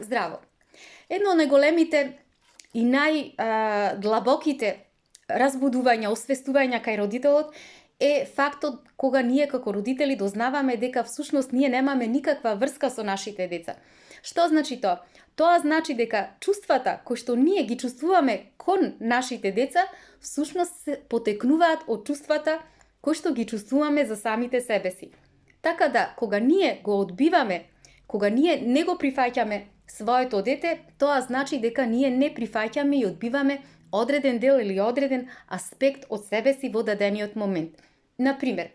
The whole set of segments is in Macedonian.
Здраво! Едно од најголемите и најдлабоките разбудувања, освестувања кај родителот е фактот кога ние како родители дознаваме дека всушност ние немаме никаква врска со нашите деца. Што значи тоа? Тоа значи дека чувствата кои што ние ги чувствуваме кон нашите деца, всушност се потекнуваат од чувствата кои што ги чувствуваме за самите себе си. Така да, кога ние го одбиваме, кога ние не го прифаќаме своето дете, тоа значи дека ние не прифаќаме и одбиваме одреден дел или одреден аспект од себе си во дадениот момент. Например,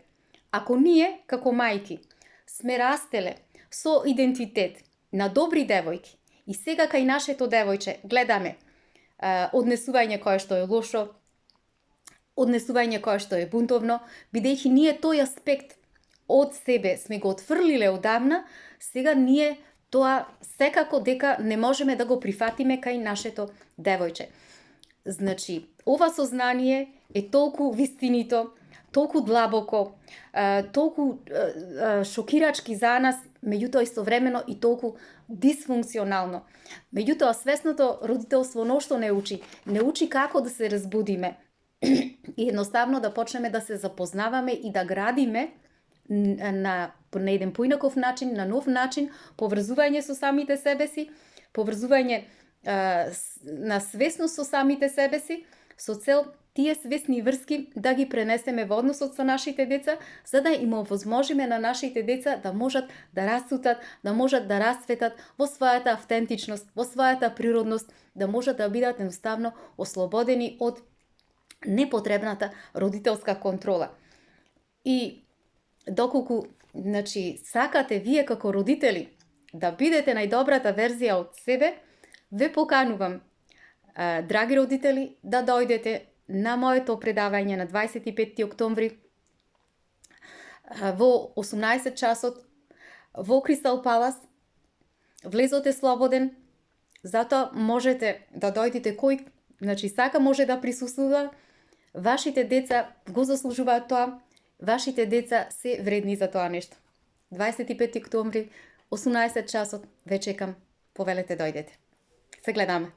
ако ние, како мајки, сме растеле со идентитет на добри девојки и сега кај нашето девојче гледаме однесување кое што е лошо, однесување кое што е бунтовно, бидејќи ние тој аспект од себе сме го отфрлиле одамна, сега ние тоа секако дека не можеме да го прифатиме кај нашето девојче. Значи, ова сознание е толку вистинито, толку длабоко, толку шокирачки за нас, меѓутоа истовремено и толку дисфункционално. Меѓутоа, свесното родителство ношто не учи? Не учи како да се разбудиме и едноставно да почнеме да се запознаваме и да градиме на еден поинаков начин, на нов начин, поврзување со самите себе си, поврзување на свесност со самите себе си, со цел тие свесни врски да ги пренесеме во односот со нашите деца, за да им овозможиме на нашите деца да можат да расцутат, да можат да расцветат во својата автентичност, во својата природност, да можат да бидат едноставно ослободени од непотребната родителска контрола. И доколку, сакате вие како родители да бидете најдобрата верзија од себе, ве поканувам, драги родители, да дојдете на моето предавање на 25 октомври во 18 часот во Кристал Палас. Влезоте слободен, затоа можете да дојдете кој, сака може да присуствува. Вашите деца го заслужуваат тоа, вашите деца се вредни за тоа нешто. 25 октомври, 18 часот, ве чекам, повелете дојдете. Се гледаме.